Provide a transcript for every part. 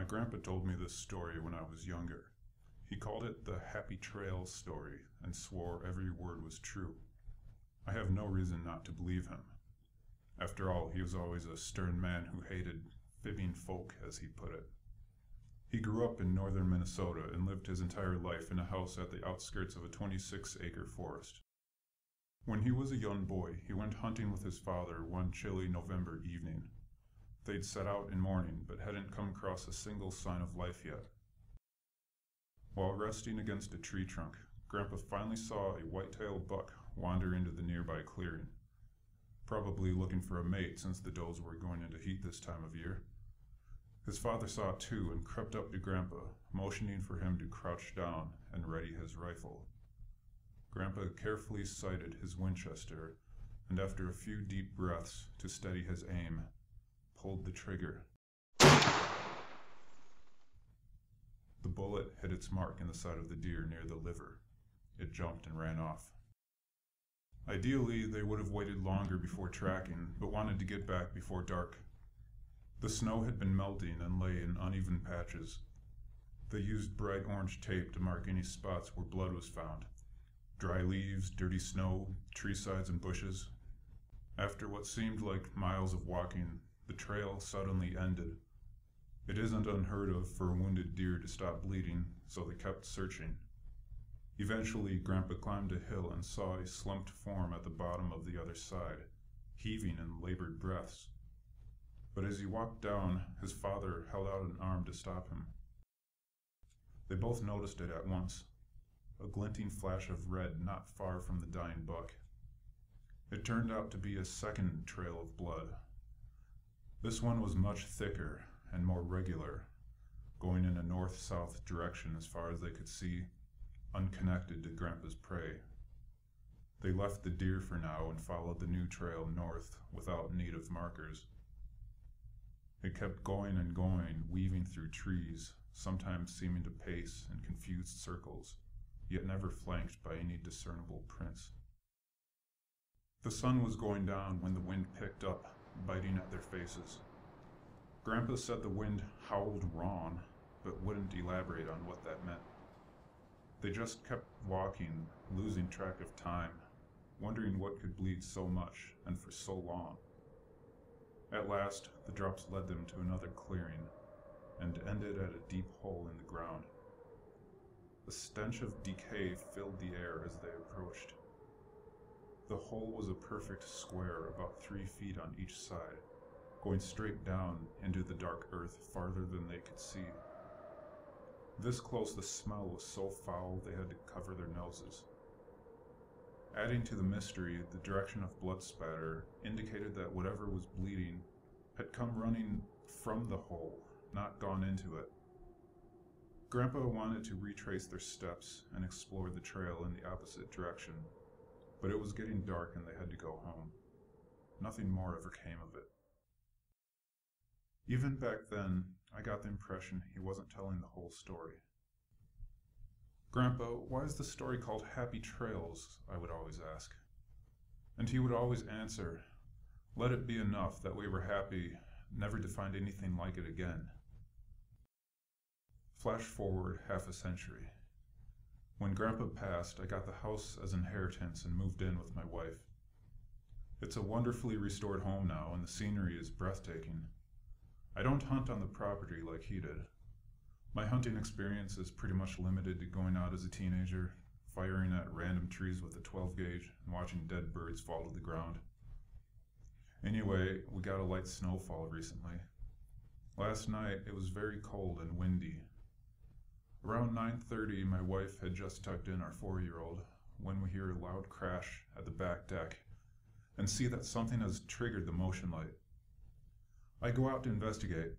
My grandpa told me this story when I was younger. He called it the HappyTrails story and swore every word was true. I have no reason not to believe him. After all, he was always a stern man who hated fibbing folk, as he put it. He grew up in northern Minnesota and lived his entire life in a house at the outskirts of a 26-acre forest. When he was a young boy, he went hunting with his father one chilly November evening. They'd set out in morning, but hadn't come across a single sign of life yet. While resting against a tree trunk, Grandpa finally saw a white-tailed buck wander into the nearby clearing, probably looking for a mate since the does were going into heat this time of year. His father saw it too and crept up to Grandpa, motioning for him to crouch down and ready his rifle. Grandpa carefully sighted his Winchester, and after a few deep breaths to steady his aim, pulled the trigger. The bullet hit its mark in the side of the deer near the liver. It jumped and ran off. Ideally, they would have waited longer before tracking, but wanted to get back before dark. The snow had been melting and lay in uneven patches. They used bright orange tape to mark any spots where blood was found. Dry leaves, dirty snow, tree sides and bushes. After what seemed like miles of walking, the trail suddenly ended. It isn't unheard of for a wounded deer to stop bleeding, so they kept searching. Eventually, Grandpa climbed a hill and saw a slumped form at the bottom of the other side, heaving in labored breaths. But as he walked down, his father held out an arm to stop him. They both noticed it at once, a glinting flash of red not far from the dying buck. It turned out to be a second trail of blood. This one was much thicker and more regular, going in a north-south direction as far as they could see, unconnected to Grandpa's prey. They left the deer for now and followed the new trail north without need of markers. It kept going and going, weaving through trees, sometimes seeming to pace in confused circles, yet never flanked by any discernible prints. The sun was going down when the wind picked up, biting at their faces. Grandpa said the wind howled wrong, but wouldn't elaborate on what that meant. They just kept walking, losing track of time, wondering what could bleed so much and for so long. At last, the drops led them to another clearing and ended at a deep hole in the ground. The stench of decay filled the air as they approached. The hole was a perfect square about 3 feet on each side, going straight down into the dark earth farther than they could see. This close, the smell was so foul they had to cover their noses. Adding to the mystery, the direction of blood spatter indicated that whatever was bleeding had come running from the hole, not gone into it. Grandpa wanted to retrace their steps and explore the trail in the opposite direction, but it was getting dark and they had to go home. Nothing more ever came of it. Even back then, I got the impression he wasn't telling the whole story. "Grandpa, why is the story called Happy Trails?" I would always ask. And he would always answer, "Let it be enough that we were happy never to find anything like it again." Flash forward half a century. When Grandpa passed, I got the house as inheritance and moved in with my wife. It's a wonderfully restored home now, and the scenery is breathtaking. I don't hunt on the property like he did. My hunting experience is pretty much limited to going out as a teenager, firing at random trees with a 12 gauge, and watching dead birds fall to the ground. Anyway, we got a light snowfall recently. Last night, it was very cold and windy. Around 9:30, my wife had just tucked in our 4-year-old when we hear a loud crash at the back deck and see that something has triggered the motion light. I go out to investigate.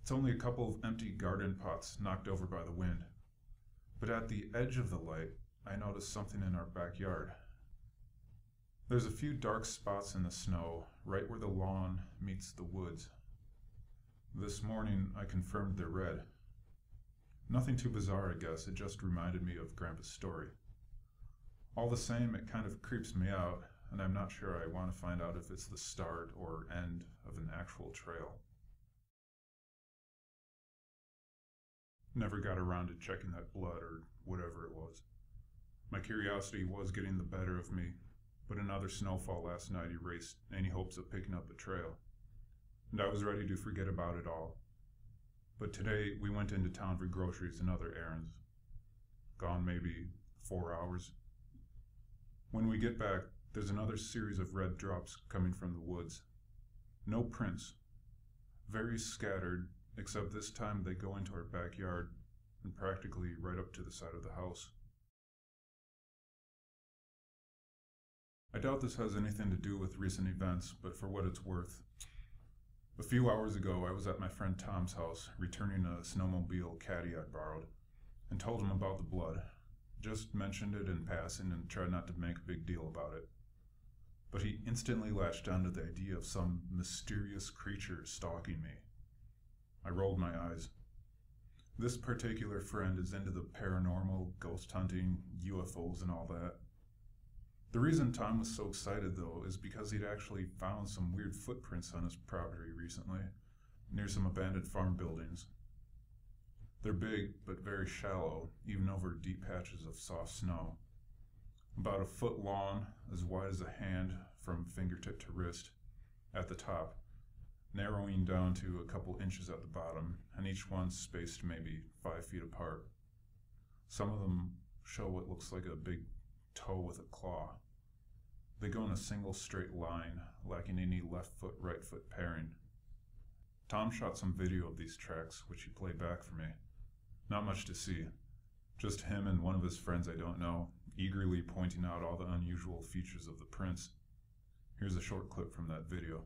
It's only a couple of empty garden pots knocked over by the wind. But at the edge of the light, I notice something in our backyard. There's a few dark spots in the snow, right where the lawn meets the woods. This morning, I confirmed they're red. Nothing too bizarre, I guess. It just reminded me of Grandpa's story. All the same, it kind of creeps me out, and I'm not sure I want to find out if it's the start or end of an actual trail. Never got around to checking that blood or whatever it was. My curiosity was getting the better of me, but another snowfall last night erased any hopes of picking up the trail, and I was ready to forget about it all. But today we went into town for groceries and other errands. Gone maybe 4 hours. When we get back, there's another series of red drops coming from the woods. No prints. Very scattered, except this time they go into our backyard and practically right up to the side of the house. I doubt this has anything to do with recent events, but for what it's worth. A few hours ago, I was at my friend Tom's house, returning a snowmobile caddy I borrowed, and told him about the blood. Just mentioned it in passing and tried not to make a big deal about it. But he instantly latched onto the idea of some mysterious creature stalking me. I rolled my eyes. This particular friend is into the paranormal, ghost hunting, UFOs and all that. The reason Tom was so excited, though, is because he'd actually found some weird footprints on his property recently, near some abandoned farm buildings. They're big, but very shallow, even over deep patches of soft snow. About a foot long, as wide as a hand from fingertip to wrist, at the top, narrowing down to a couple inches at the bottom, and each one spaced maybe 5 feet apart. Some of them show what looks like a big toe with a claw. They go in a single straight line, lacking any left foot, right foot pairing. Tom shot some video of these tracks, which he played back for me. Not much to see. Just him and one of his friends I don't know, eagerly pointing out all the unusual features of the prints. Here's a short clip from that video.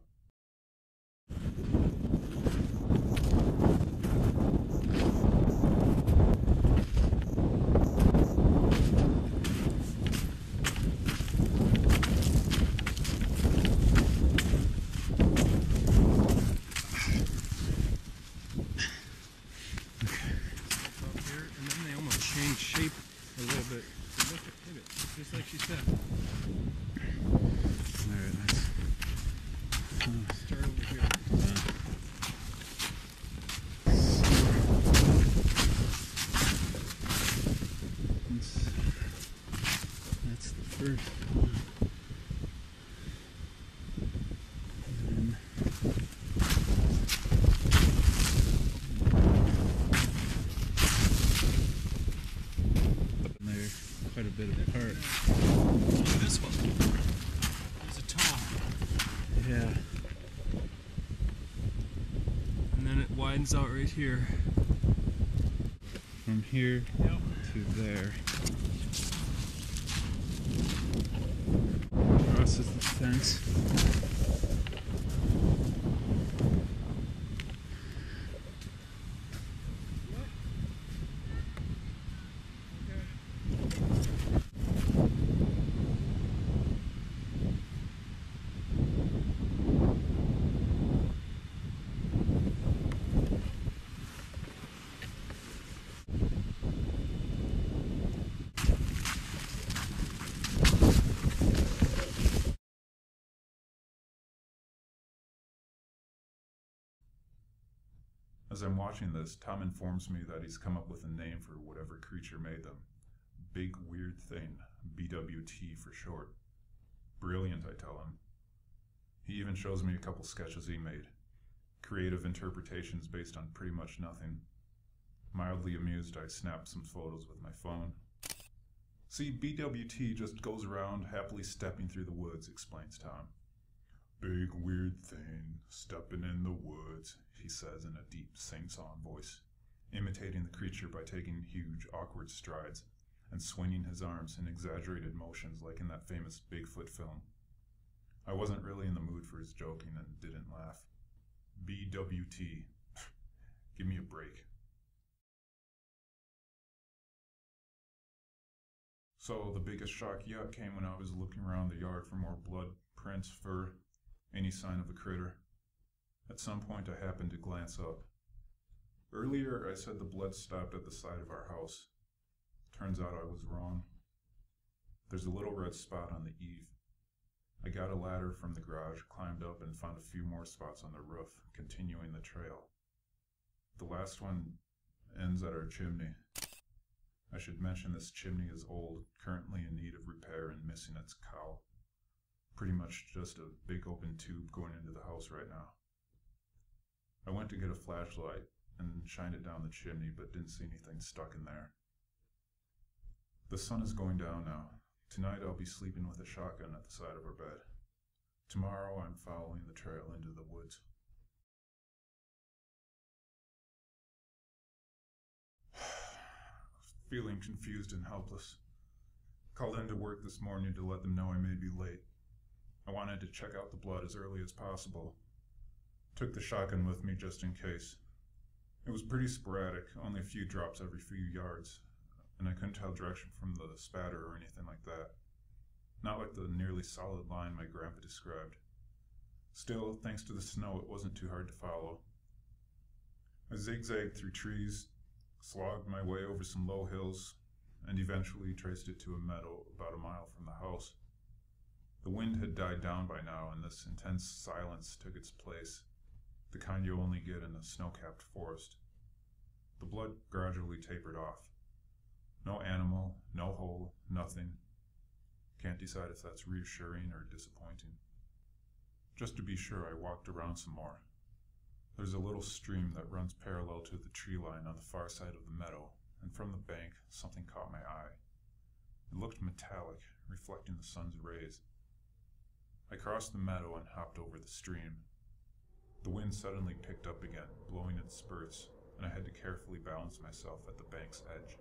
Shape a little bit. So look at it, just like she said. Alright, let's Start over here. That's the first one. Quite a bit apart. This one is a toe. Yeah. And then it widens out right here. From here to there. Crosses the fence. As I'm watching this, Tom informs me that he's come up with a name for whatever creature made them. Big Weird Thing, BWT for short. Brilliant, I tell him. He even shows me a couple sketches he made. Creative interpretations based on pretty much nothing. Mildly amused, I snap some photos with my phone. See, BWT just goes around happily stepping through the woods, explains Tom. Big weird thing, stepping in the woods, he says in a deep sing-song voice, imitating the creature by taking huge, awkward strides and swinging his arms in exaggerated motions like in that famous Bigfoot film. I wasn't really in the mood for his joking and didn't laugh. BWT. Give me a break. So the biggest shock yet came when I was looking around the yard for more blood prints, for any sign of a critter. At some point I happened to glance up. Earlier I said the blood stopped at the side of our house. Turns out I was wrong. There's a little red spot on the eave. I got a ladder from the garage, climbed up, and found a few more spots on the roof, continuing the trail. The last one ends at our chimney. I should mention this chimney is old, currently in need of repair and missing its cowl. Pretty much just a big open tube going into the house right now. I went to get a flashlight and shined it down the chimney, but didn't see anything stuck in there. The sun is going down now. Tonight I'll be sleeping with a shotgun at the side of our bed. Tomorrow I'm following the trail into the woods. Feeling confused and helpless. Called into work this morning to let them know I may be late. I wanted to check out the blood as early as possible. Took the shotgun with me just in case. It was pretty sporadic, only a few drops every few yards, and I couldn't tell direction from the spatter or anything like that. Not like the nearly solid line my grandpa described. Still, thanks to the snow, it wasn't too hard to follow. I zigzagged through trees, slogged my way over some low hills, and eventually traced it to a meadow about a mile from the house. The wind had died down by now, and this intense silence took its place, the kind you only get in a snow-capped forest. The blood gradually tapered off. No animal, no hole, nothing. Can't decide if that's reassuring or disappointing. Just to be sure, I walked around some more. There's a little stream that runs parallel to the tree line on the far side of the meadow, and from the bank, something caught my eye. It looked metallic, reflecting the sun's rays. I crossed the meadow and hopped over the stream. The wind suddenly picked up again, blowing in spurts, and I had to carefully balance myself at the bank's edge.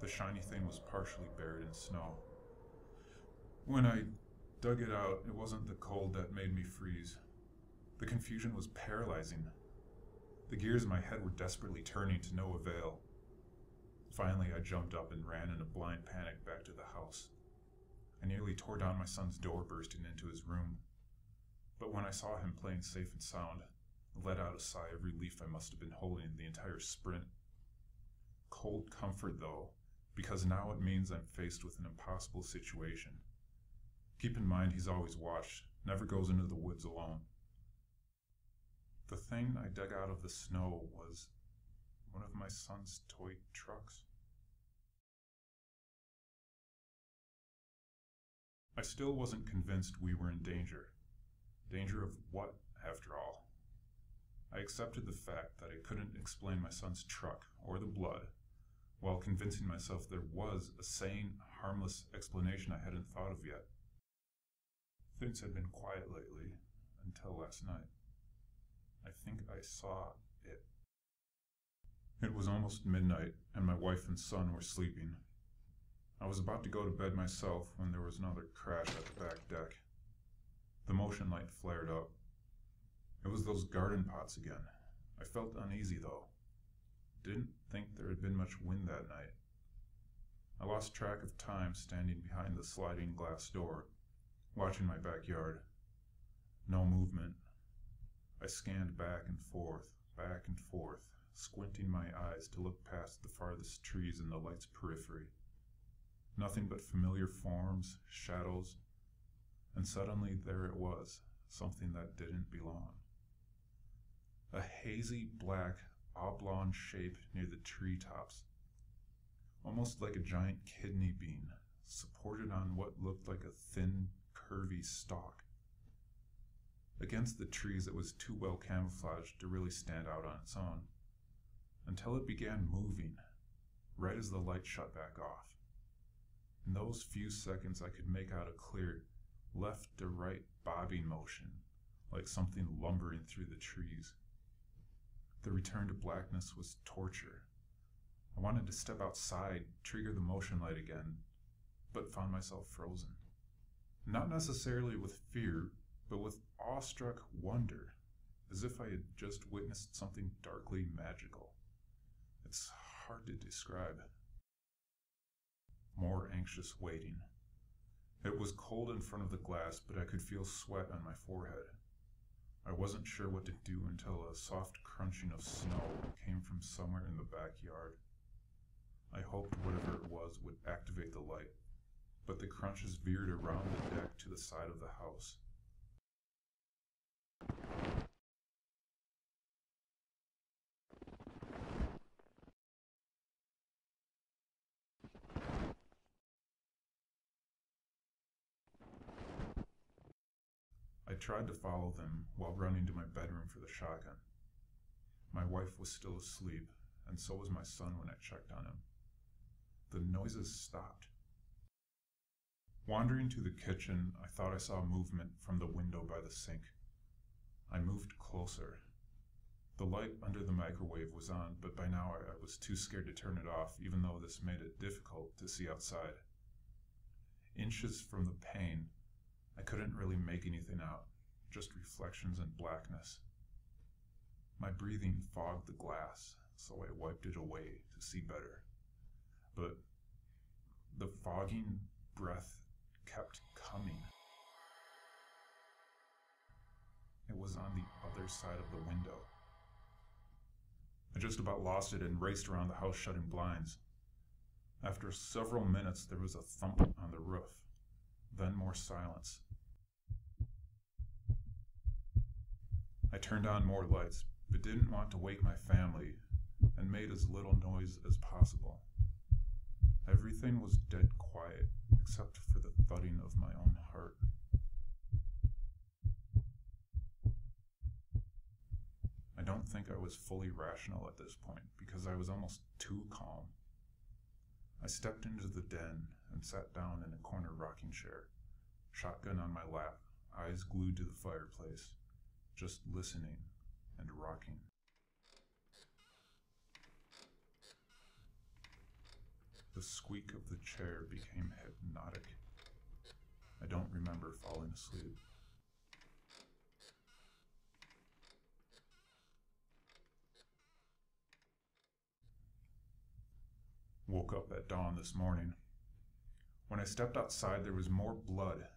The shiny thing was partially buried in snow. When I dug it out, it wasn't the cold that made me freeze. The confusion was paralyzing. The gears in my head were desperately turning to no avail. Finally, I jumped up and ran in a blind panic back to the house. I nearly tore down my son's door, bursting into his room. But when I saw him playing safe and sound, I let out a sigh of relief I must have been holding the entire sprint. Cold comfort, though, because now it means I'm faced with an impossible situation. Keep in mind he's always watched, never goes into the woods alone. The thing I dug out of the snow was one of my son's toy trucks. I still wasn't convinced we were in danger. Danger of what, after all? I accepted the fact that I couldn't explain my son's truck or the blood, while convincing myself there was a sane, harmless explanation I hadn't thought of yet. Things had been quiet lately, until last night. I think I saw it. It was almost midnight, and my wife and son were sleeping. I was about to go to bed myself when there was another crash at the back deck. The motion light flared up. It was those garden pots again. I felt uneasy, though. Didn't think there had been much wind that night. I lost track of time standing behind the sliding glass door, watching my backyard. No movement. I scanned back and forth, squinting my eyes to look past the farthest trees in the light's periphery. Nothing but familiar forms, shadows, and suddenly there it was, something that didn't belong. A hazy black oblong shape near the treetops, almost like a giant kidney bean, supported on what looked like a thin, curvy stalk. Against the trees it was too well camouflaged to really stand out on its own, until it began moving, right as the light shut back off. In those few seconds I could make out a clear left to right bobbing motion, like something lumbering through the trees. The return to blackness was torture. I wanted to step outside, trigger the motion light again, but found myself frozen. Not necessarily with fear, but with awestruck wonder, as if I had just witnessed something darkly magical. It's hard to describe. More anxious waiting. It was cold in front of the glass, but I could feel sweat on my forehead. I wasn't sure what to do until a soft crunching of snow came from somewhere in the backyard. I hoped whatever it was would activate the light, but the crunches veered around the deck to the side of the house. tried to follow them while running to my bedroom for the shotgun. My wife was still asleep, and so was my son when I checked on him. The noises stopped. Wandering to the kitchen, I thought I saw movement from the window by the sink. I moved closer. The light under the microwave was on, but by now I was too scared to turn it off, even though this made it difficult to see outside. Inches from the pane, I couldn't really make anything out, just reflections and blackness. My breathing fogged the glass, so I wiped it away to see better. But the fogging breath kept coming. It was on the other side of the window. I just about lost it and raced around the house shutting blinds. After several minutes, there was a thump on the roof, then more silence. I turned on more lights, but didn't want to wake my family, and made as little noise as possible. Everything was dead quiet, except for the thudding of my own heart. I don't think I was fully rational at this point, because I was almost too calm. I stepped into the den and sat down in a corner rocking chair, shotgun on my lap, eyes glued to the fireplace, just listening and rocking. The squeak of the chair became hypnotic. I don't remember falling asleep. Woke up at dawn this morning. When I stepped outside, there was more blood.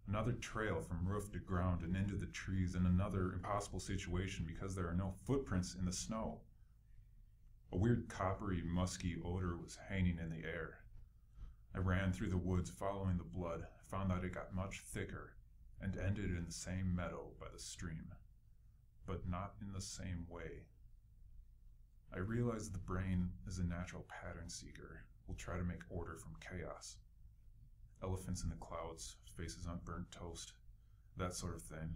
Another trail from roof to ground and into the trees, and another impossible situation because there are no footprints in the snow. A weird coppery, musky odor was hanging in the air. I ran through the woods following the blood, found that it got much thicker, and ended in the same meadow by the stream, but not in the same way. I realized the brain is a natural pattern seeker, will try to make order from chaos. Elephants in the clouds, faces on burnt toast, that sort of thing.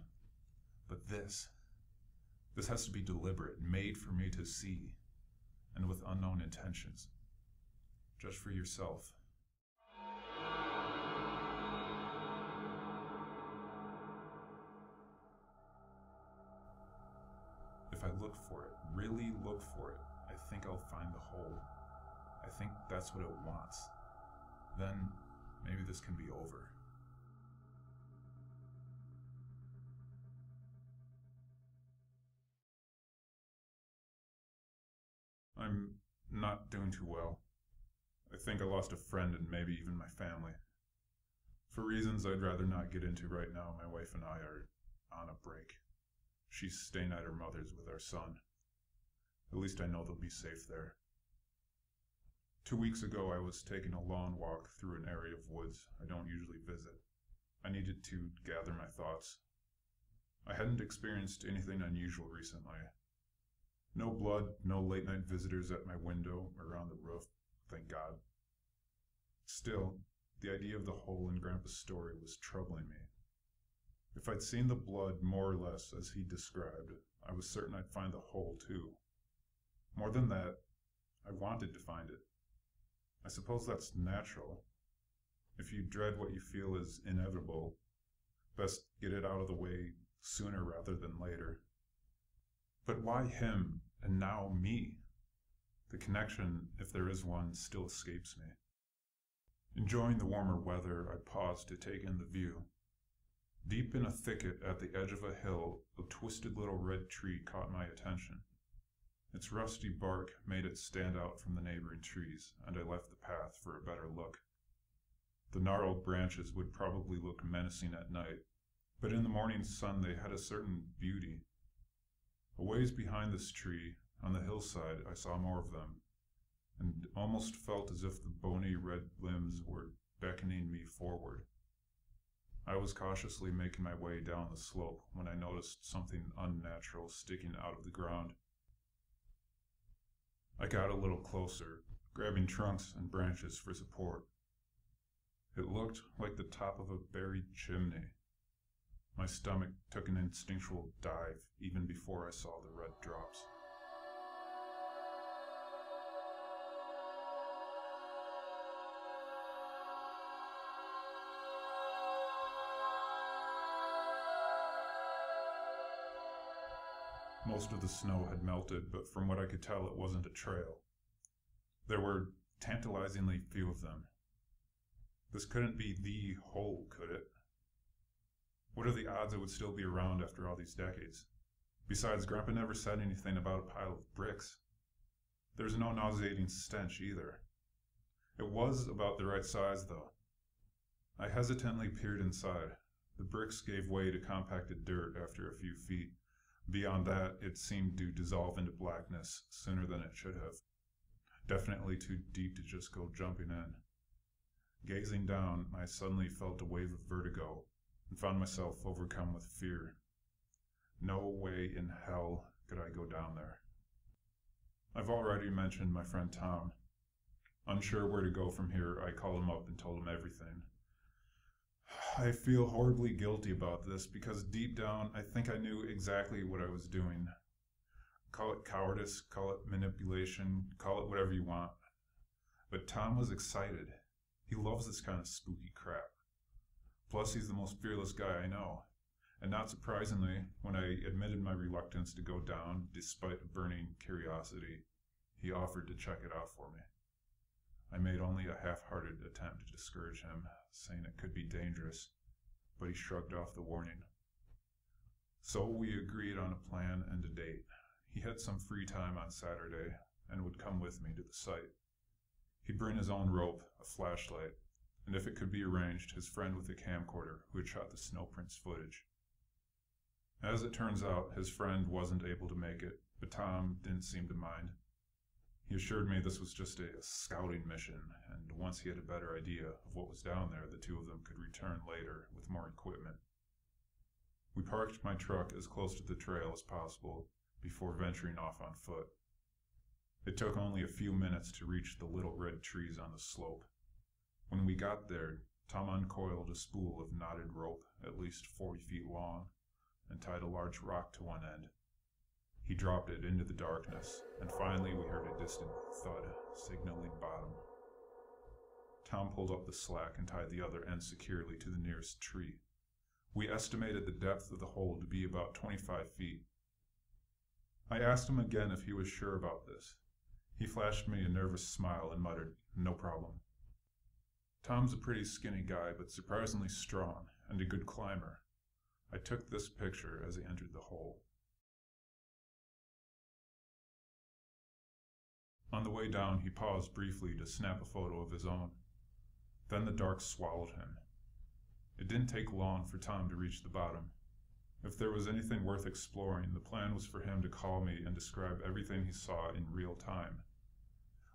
But this has to be deliberate, made for me to see, and with unknown intentions. Judge for yourself. If I look for it, really look for it, I think I'll find the hole. I think that's what it wants. Then maybe this can be over. I'm not doing too well. I think I lost a friend and maybe even my family. For reasons I'd rather not get into right now, my wife and I are on a break. She's staying at her mother's with our son. At least I know they'll be safe there. 2 weeks ago, I was taking a long walk through an area of woods I don't usually visit. I needed to gather my thoughts. I hadn't experienced anything unusual recently. No blood, no late-night visitors at my window or on the roof, thank God. Still, the idea of the hole in Grandpa's story was troubling me. If I'd seen the blood more or less as he described, I was certain I'd find the hole too. More than that, I wanted to find it. I suppose that's natural. If you dread what you feel is inevitable, best get it out of the way sooner rather than later. But why him, and now me? The connection, if there is one, still escapes me. Enjoying the warmer weather, I paused to take in the view. Deep in a thicket at the edge of a hill, a twisted little red tree caught my attention. Its rusty bark made it stand out from the neighboring trees, and I left the path for a better look. The gnarled branches would probably look menacing at night, but in the morning sun they had a certain beauty. A ways behind this tree, on the hillside, I saw more of them, and almost felt as if the bony red limbs were beckoning me forward. I was cautiously making my way down the slope when I noticed something unnatural sticking out of the ground. I got a little closer, grabbing trunks and branches for support. It looked like the top of a buried chimney. My stomach took an instinctual dive even before I saw the red drops. Most of the snow had melted, but from what I could tell, it wasn't a trail. There were tantalizingly few of them. This couldn't be the hole, could it? What are the odds it would still be around after all these decades? Besides, Grandpa never said anything about a pile of bricks. There's no nauseating stench either. It was about the right size, though. I hesitantly peered inside. The bricks gave way to compacted dirt after a few feet. Beyond that, it seemed to dissolve into blackness sooner than it should have. Definitely too deep to just go jumping in. Gazing down, I suddenly felt a wave of vertigo and found myself overcome with fear. No way in hell could I go down there. I've already mentioned my friend Tom. Unsure where to go from here, I called him up and told him everything. I feel horribly guilty about this because deep down I think I knew exactly what I was doing. Call it cowardice, call it manipulation, call it whatever you want. But Tom was excited. He loves this kind of spooky crap. Plus, he's the most fearless guy I know. And not surprisingly, when I admitted my reluctance to go down, despite a burning curiosity, he offered to check it out for me. I made only a half-hearted attempt to discourage him, saying it could be dangerous, but he shrugged off the warning. So we agreed on a plan and a date. He had some free time on Saturday and would come with me to the site. He'd bring his own rope, a flashlight, and if it could be arranged, his friend with a camcorder who had shot the snowprints footage. As it turns out, his friend wasn't able to make it, but Tom didn't seem to mind. He assured me this was just a scouting mission, and once he had a better idea of what was down there, the two of them could return later with more equipment. We parked my truck as close to the trail as possible before venturing off on foot. It took only a few minutes to reach the little red trees on the slope. When we got there, Tom uncoiled a spool of knotted rope at least 40 feet long and tied a large rock to one end. He dropped it into the darkness, and finally we heard a distant thud, signaling bottom. Tom pulled up the slack and tied the other end securely to the nearest tree. We estimated the depth of the hole to be about 25 feet. I asked him again if he was sure about this. He flashed me a nervous smile and muttered, "No problem." Tom's a pretty skinny guy, but surprisingly strong, and a good climber. I took this picture as he entered the hole. On the way down, he paused briefly to snap a photo of his own. Then the dark swallowed him. It didn't take long for Tom to reach the bottom. If there was anything worth exploring, the plan was for him to call me and describe everything he saw in real time.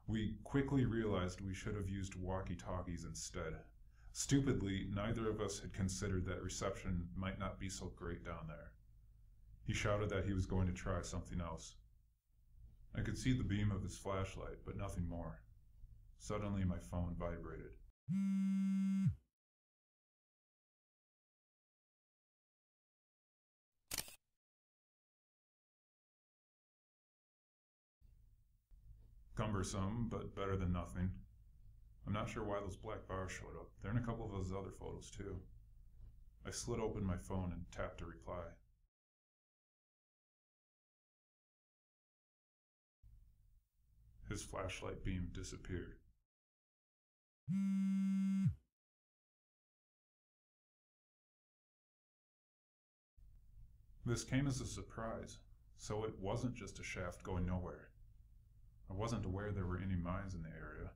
We quickly realized we should have used walkie-talkies instead. Stupidly, neither of us had considered that reception might not be so great down there. He shouted that he was going to try something else. I could see the beam of his flashlight, but nothing more. Suddenly my phone vibrated. Cumbersome, but better than nothing. I'm not sure why those black bars showed up. They're in a couple of those other photos too. I slid open my phone and tapped to reply. His flashlight beam disappeared. This came as a surprise, so it wasn't just a shaft going nowhere. I wasn't aware there were any mines in the area.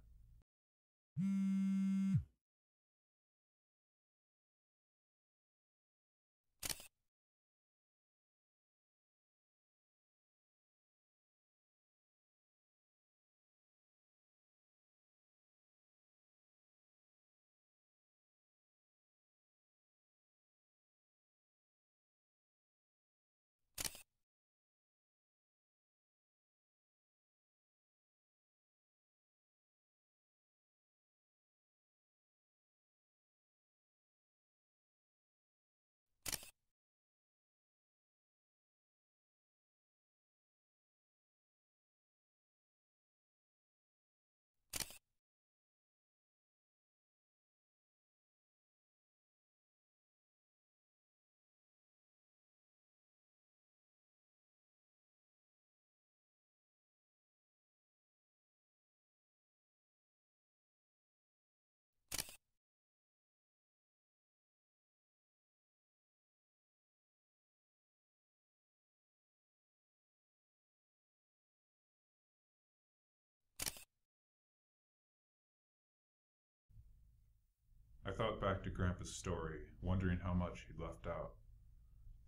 I thought back to Grandpa's story, wondering how much he'd left out.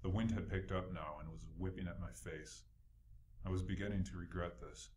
The wind had picked up now and was whipping at my face. I was beginning to regret this.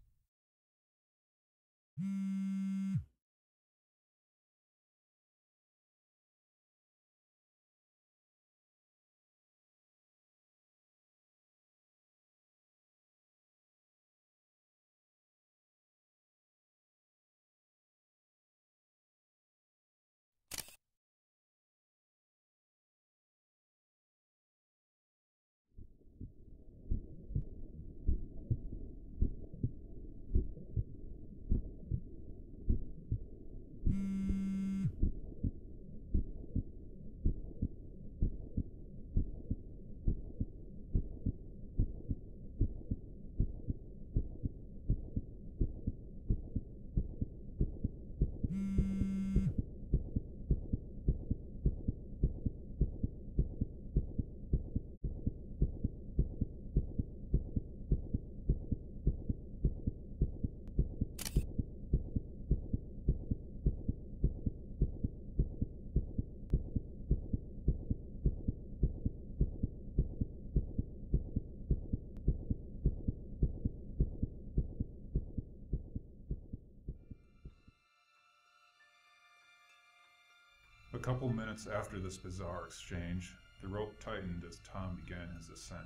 A couple minutes after this bizarre exchange, the rope tightened as Tom began his ascent.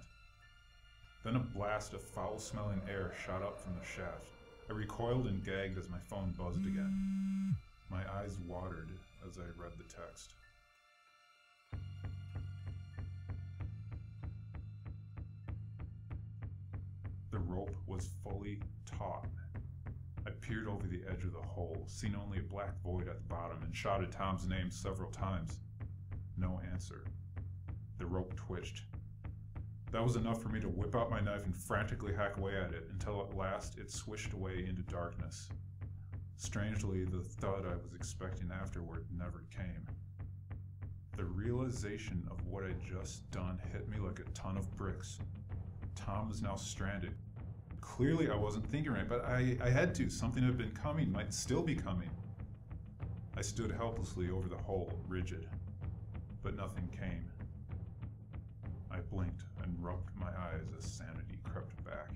Then a blast of foul-smelling air shot up from the shaft. I recoiled and gagged as my phone buzzed again. My eyes watered as I read the text. The rope was fully taut. I peered over the edge of the hole, seen only a black void at the bottom, and shouted Tom's name several times. No answer. The rope twitched. That was enough for me to whip out my knife and frantically hack away at it until at last it swished away into darkness. Strangely, the thud I was expecting afterward never came. The realization of what I'd just done hit me like a ton of bricks. Tom was now stranded. Clearly I wasn't thinking right, but I had to. Something had been coming, might still be coming. I stood helplessly over the hole, rigid, but nothing came. I blinked and rubbed my eyes as sanity crept back.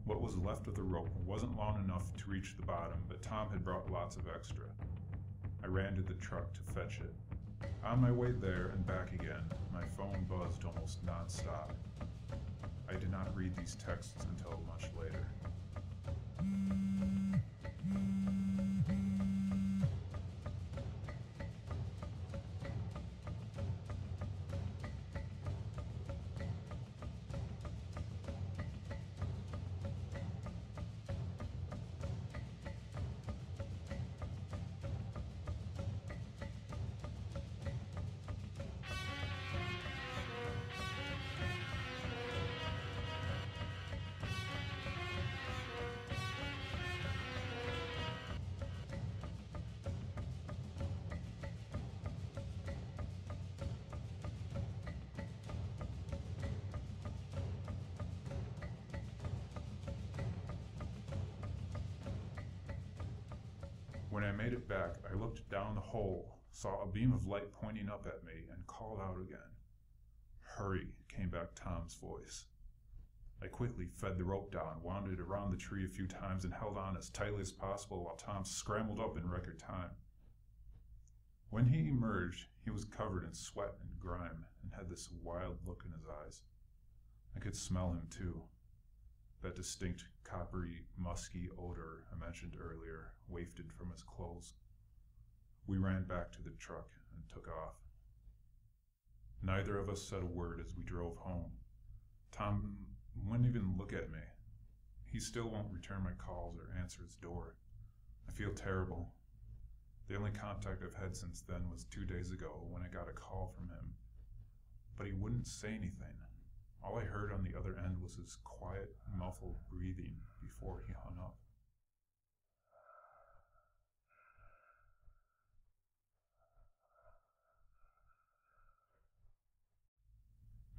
What was left of the rope wasn't long enough to reach the bottom, but Tom had brought lots of extra. I ran to the truck to fetch it. On my way there and back again, my phone buzzed almost non-stop. I did not read these texts until much later. When I made it back, I looked down the hole, saw a beam of light pointing up at me, and called out again. "Hurry," came back Tom's voice. I quickly fed the rope down, wound it around the tree a few times, and held on as tightly as possible while Tom scrambled up in record time. When he emerged, he was covered in sweat and grime, and had this wild look in his eyes. I could smell him too. That distinct, coppery, musky odor I mentioned earlier wafted from his clothes. We ran back to the truck and took off. Neither of us said a word as we drove home. Tom wouldn't even look at me. He still won't return my calls or answer his door. I feel terrible. The only contact I've had since then was 2 days ago when I got a call from him. But he wouldn't say anything. All I heard on the other end was his quiet, muffled breathing before he hung up.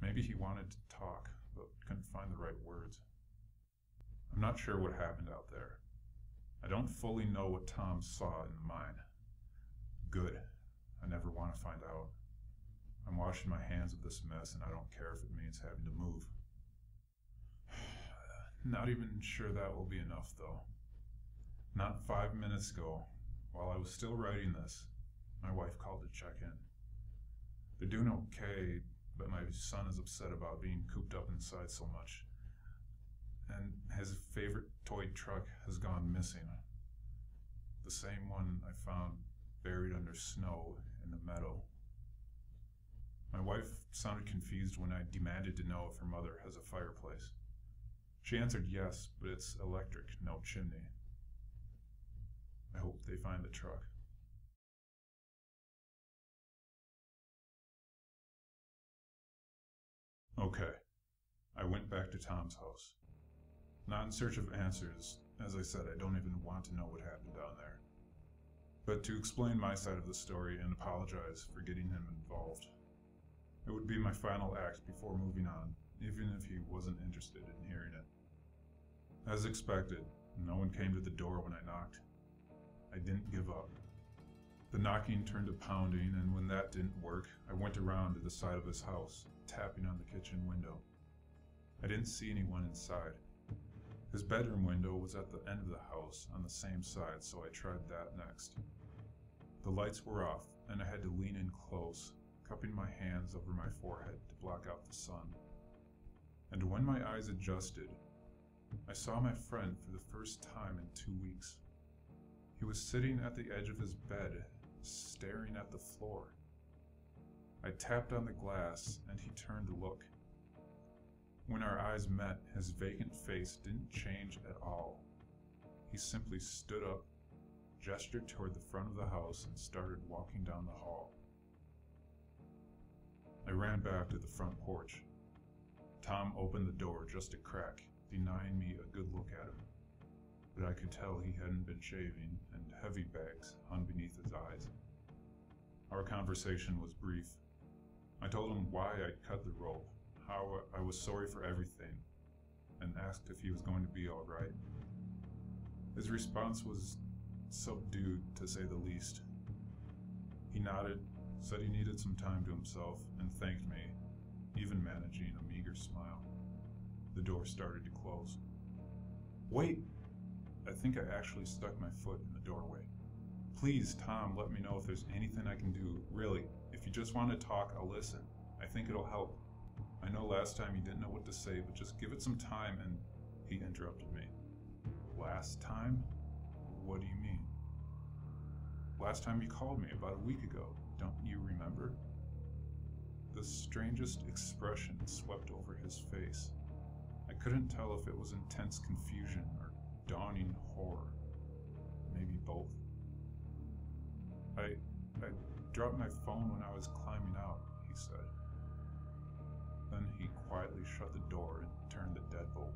Maybe he wanted to talk, but couldn't find the right words. I'm not sure what happened out there. I don't fully know what Tom saw in the mine. Good. I never want to find out. I'm washing my hands of this mess, and I don't care if it means having to move. Not even sure that will be enough, though. Not 5 minutes ago, while I was still writing this, my wife called to check in. They're doing okay, but my son is upset about being cooped up inside so much. And his favorite toy truck has gone missing. The same one I found buried under snow in the meadow. My wife sounded confused when I demanded to know if her mother has a fireplace. She answered yes, but it's electric, no chimney. I hope they find the truck. Okay, I went back to Tom's house. Not in search of answers. As I said, I don't even want to know what happened down there. But to explain my side of the story and apologize for getting him involved. It would be my final act before moving on, even if he wasn't interested in hearing it. As expected, no one came to the door when I knocked. I didn't give up. The knocking turned to pounding, and when that didn't work, I went around to the side of his house, tapping on the kitchen window. I didn't see anyone inside. His bedroom window was at the end of the house on the same side, so I tried that next. The lights were off, and I had to lean in close, cupping my hands over my forehead to block out the sun. And when my eyes adjusted, I saw my friend for the first time in 2 weeks. He was sitting at the edge of his bed, staring at the floor. I tapped on the glass, and he turned to look. When our eyes met, his vacant face didn't change at all. He simply stood up, gestured toward the front of the house, and started walking down the hall. I ran back to the front porch. Tom opened the door just a crack, denying me a good look at him. But I could tell he hadn't been shaving, and heavy bags hung beneath his eyes. Our conversation was brief. I told him why I'd cut the rope, how I was sorry for everything, and asked if he was going to be all right. His response was subdued, to say the least. He nodded, said he needed some time to himself, and thanked me, even managing a meager smile. The door started to close. Wait! I think I actually stuck my foot in the doorway. Please, Tom, let me know if there's anything I can do. Really, if you just want to talk, I'll listen. I think it'll help. I know last time you didn't know what to say, but just give it some time. And he interrupted me. Last time? What do you mean? Last time you called me about a week ago. Don't you remember? The strangest expression swept over his face. I couldn't tell if it was intense confusion or dawning horror. Maybe both. I dropped my phone when I was climbing out, he said. Then he quietly shut the door and turned the deadbolt.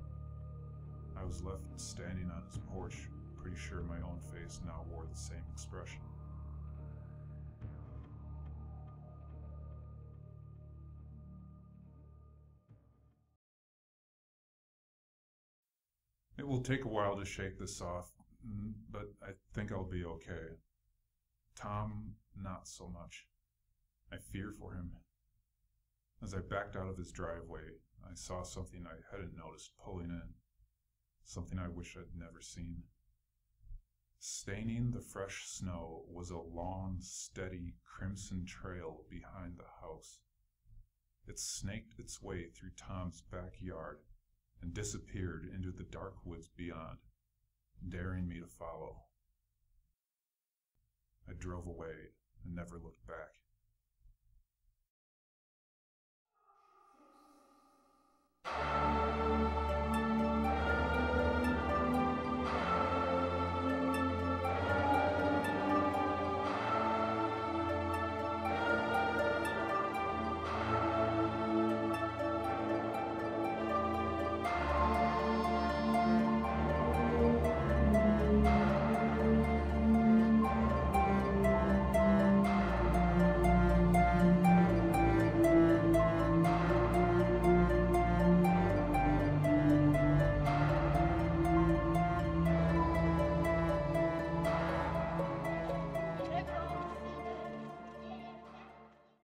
I was left standing on his porch, pretty sure my own face now wore the same expression. It will take a while to shake this off, but I think I'll be okay. Tom, not so much. I fear for him. As I backed out of his driveway, I saw something I hadn't noticed pulling in, something I wish I'd never seen. Staining the fresh snow was a long, steady, crimson trail behind the house. It snaked its way through Tom's backyard and disappeared into the dark woods beyond, daring me to follow. I drove away and never looked back.